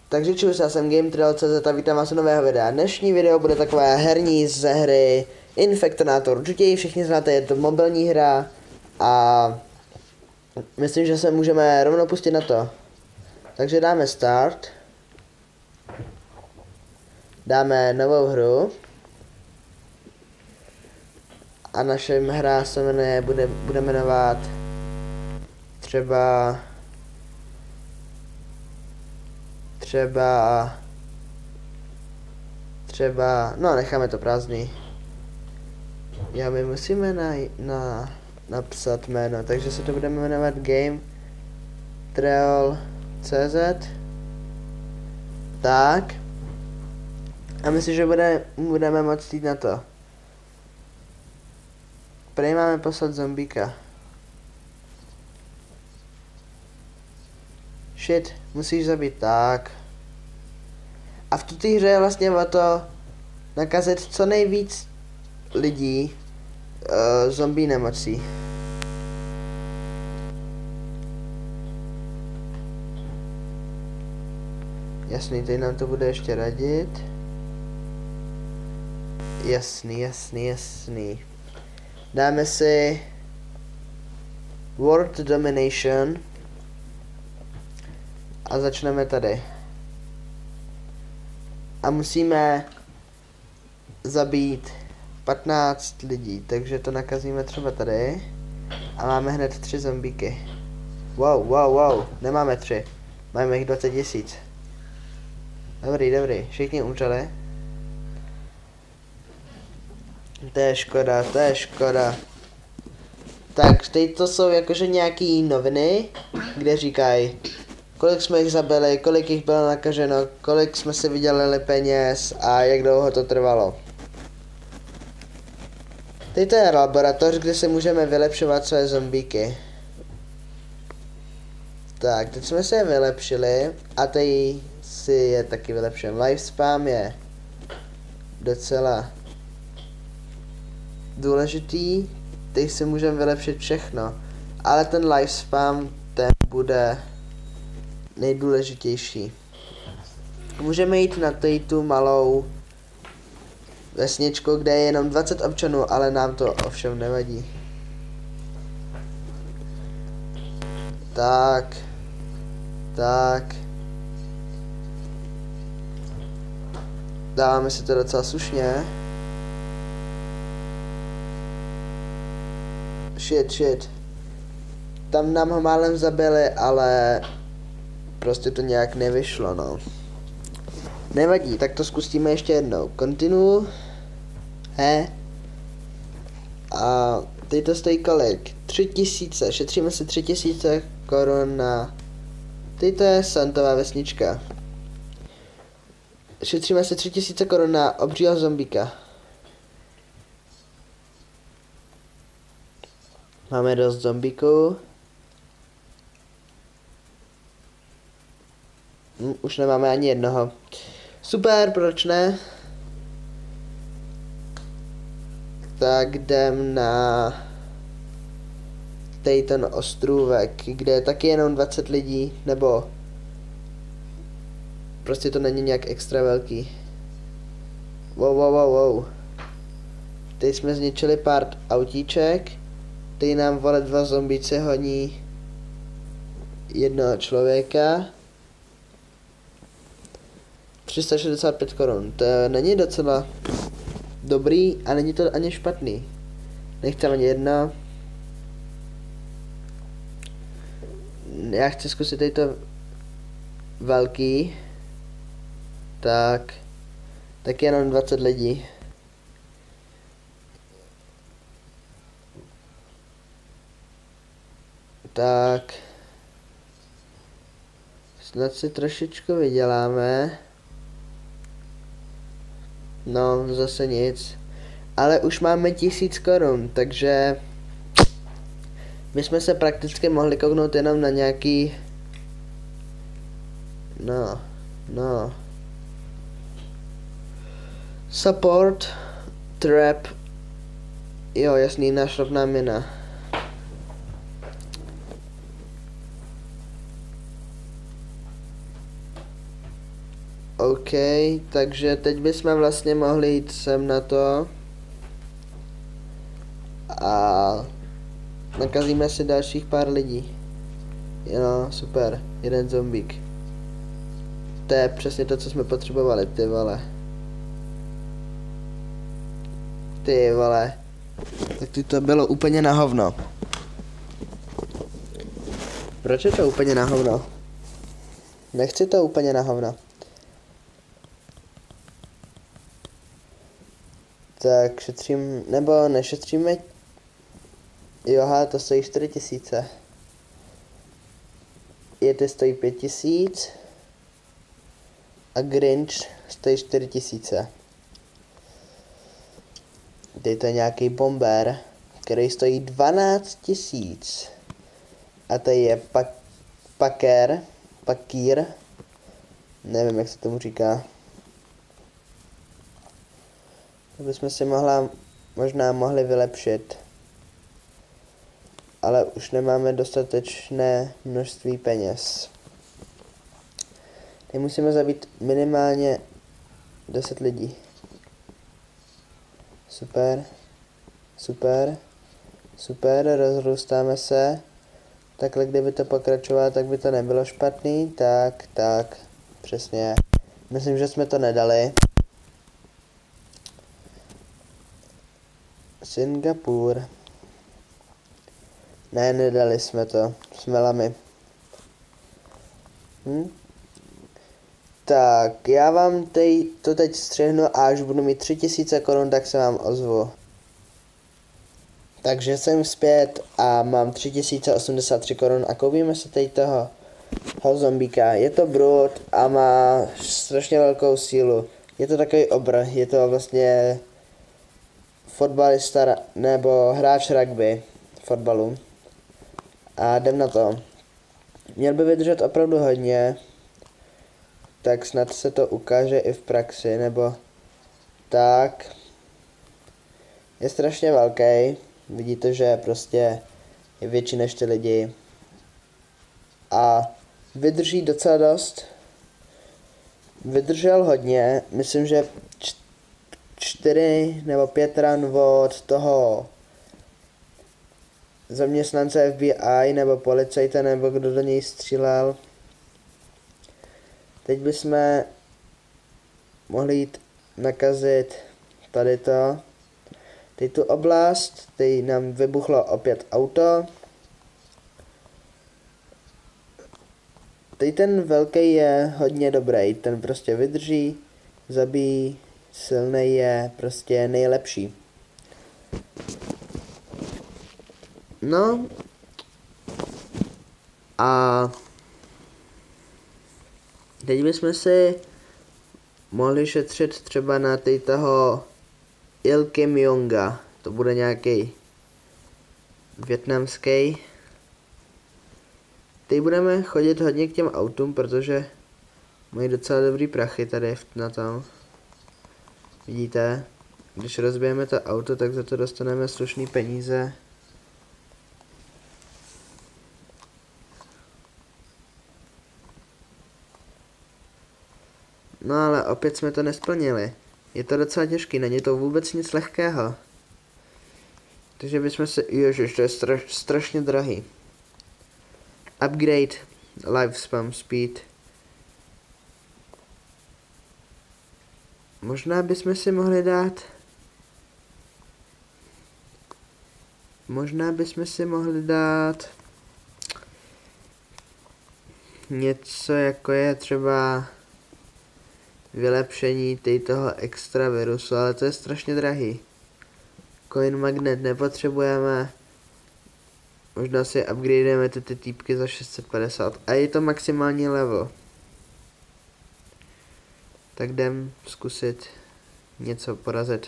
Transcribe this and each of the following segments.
Takže čus, já jsem GameTrail.cz a vítám vás u nového videa. Dnešní video bude takové herní ze hry Infektonátor. Určitě ji všichni znáte, je to mobilní hra a myslím, že se můžeme rovnou pustit na to. Takže dáme start. Dáme novou hru. A naše hra se jmenuje, bude jmenovat třeba, no necháme to prázdný. Já my musíme napsat jméno, takže se to budeme jmenovat GameTrail.cz. Tak. A myslím, že budeme moct jít na to. Prej máme poslat zombíka. Shit, musíš zabít, tak. A v tuto hře je vlastně o to nakazit co nejvíc lidí zombie nemocí. Jasný, teď nám to bude ještě radit. Jasný. Dáme si World Domination a začneme tady. A musíme zabít 15 lidí, takže to nakazíme třeba tady. A máme hned 3 zombíky. Wow, nemáme 3. Máme jich 20 000. Dobrý, všichni umřeli. To je škoda. Tak, teď to jsou jakože nějaký noviny, kde říkají, kolik jsme jich zabili, kolik jich bylo nakaženo, kolik jsme si vydělali peněz a jak dlouho to trvalo. Teď to je laboratoř, kde se můžeme vylepšovat své zombíky. Tak, teď jsme se je vylepšili a teď si je taky vylepšen. Lifespan je docela důležitý, teď si můžeme vylepšit všechno, ale ten lifespan ten bude nejdůležitější. Můžeme jít na tu malou vesničku, kde je jenom 20 občanů, ale nám to ovšem nevadí. Tak. Dáváme si to docela slušně. Shit. Tam nám ho málem zabili, ale prostě to nějak nevyšlo, no. Nevadí, tak to zkusíme ještě jednou. Continue. A teď to stojí kolik? 3000, šetříme si 3000 korun na... Teď to je Santová vesnička. Šetříme si 3000 korun na obřího zombíka. Máme dost zombíků. Už nemáme ani jednoho. Super, proč ne? Tak jdem na ten ostrůvek, kde je taky jenom 20 lidí, nebo prostě to není nějak extra velký. Wow. Teď jsme zničili pár autíček. Teď nám vole 2 zombíci honí jednoho člověka. 365 korun, to není docela dobrý a není to ani špatný. Nechceme ani jedno. Já chci zkusit tady to velký. Tak jenom 20 lidí. Tak. Snad si trošičku vyděláme. No, zase nic. Ale už máme 1000 korun, takže my jsme se prakticky mohli kouknout jenom na nějaký... No. Support, trap. Jo, jasný, nášropná mina. OK, takže teď bychom vlastně mohli jít sem na to. A nakazíme si dalších pár lidí. Jo, super, jeden zombík. To je přesně to, co jsme potřebovali, ty vole. Ty vole. Tak ty to bylo úplně na hovno. Proč je to úplně na hovno? Nechci to úplně na hovno. Tak šetřím, nebo nešetříme. Joha, to stojí 4000. Jety stojí 5000. A Grinch stojí 4000. Tady to je nějaký bomber, který stojí 12 000. A tady je pakír. Nevím, jak se tomu říká. To bychom si možná mohli vylepšit. Ale už nemáme dostatečné množství peněz. Teď musíme zabít minimálně 10 lidí. Super. Super. Super, rozrůstáme se. Takhle, kdyby to pokračovalo, tak by to nebylo špatný. Tak, přesně. Myslím, že jsme to nedali. Singapur. Ne, nedali jsme to. Jsme lamy. Tak, já vám to teď střihnu a až budu mít 3000 korun, tak se vám ozvu. Takže jsem zpět a mám 3083 korun a koupíme se teď toho zombíka. Je to brut a má strašně velkou sílu. Je to takový obr, je to vlastně fotbalista nebo hráč rugby fotbalu. A jdem na to. Měl by vydržet opravdu hodně, tak snad se to ukáže i v praxi, nebo tak. Je strašně velký, vidíte, že prostě je větší než ty lidi. A vydrží docela dost. Vydržel hodně, myslím, že 4 nebo 5 ran od toho zaměstnance FBI nebo policajta nebo kdo do něj střílel. Teď bychom mohli jít nakazit tady to. Teď tu oblast, teď nám vybuchlo opět auto. Teď ten velký je hodně dobrý, ten prostě vydrží, zabíjí, silný je prostě nejlepší. No a teď bychom si mohli šetřit třeba na toho Il Kim Jonga, to bude nějaký vietnamský. Teď budeme chodit hodně k těm autům, protože mají docela dobrý prachy tady na tom. Vidíte, když rozbijeme to auto, tak za to dostaneme slušný peníze. No ale opět jsme to nesplnili. Je to docela těžký, není to vůbec nic lehkého. Takže bychom se... Ježiš, to je strašně drahý. Upgrade lifespan speed. Možná bychom si mohli dát... něco jako je třeba vylepšení toho extra virusu, ale to je strašně drahý. Coin magnet nepotřebujeme. Možná si upgradujeme ty týpky za 650 a je to maximální level. Tak jdem zkusit něco porazit.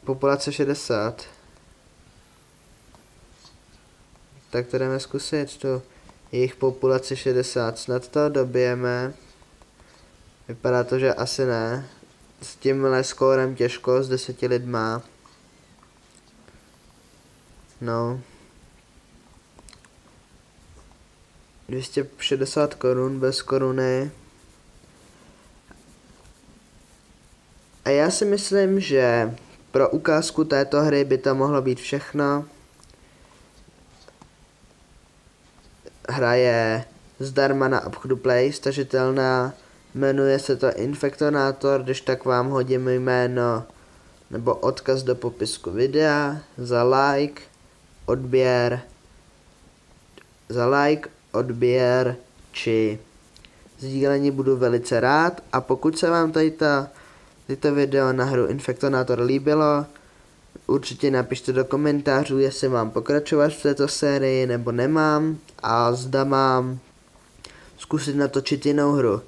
Populace 60. Tak to jdeme zkusit, tu jejich populaci 60, snad to dobijeme. Vypadá to, že asi ne. S tímhle skórem těžko, s 10 lidma. No. 260 korun bez koruny. A já si myslím, že pro ukázku této hry by to mohlo být všechno. Hra je zdarma na obchodu Play, stažitelná, jmenuje se to Infektonátor, když tak vám hodím jméno nebo odkaz do popisku videa. Za like, odběr či sdílení budu velice rád. A pokud se vám tato video na hru Infektonátor líbilo, určitě napište do komentářů, jestli mám pokračovat v této sérii nebo nemám a zda mám zkusit natočit jinou hru.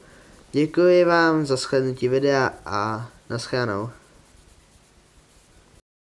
Děkuji vám za shlédnutí videa a naschledanou.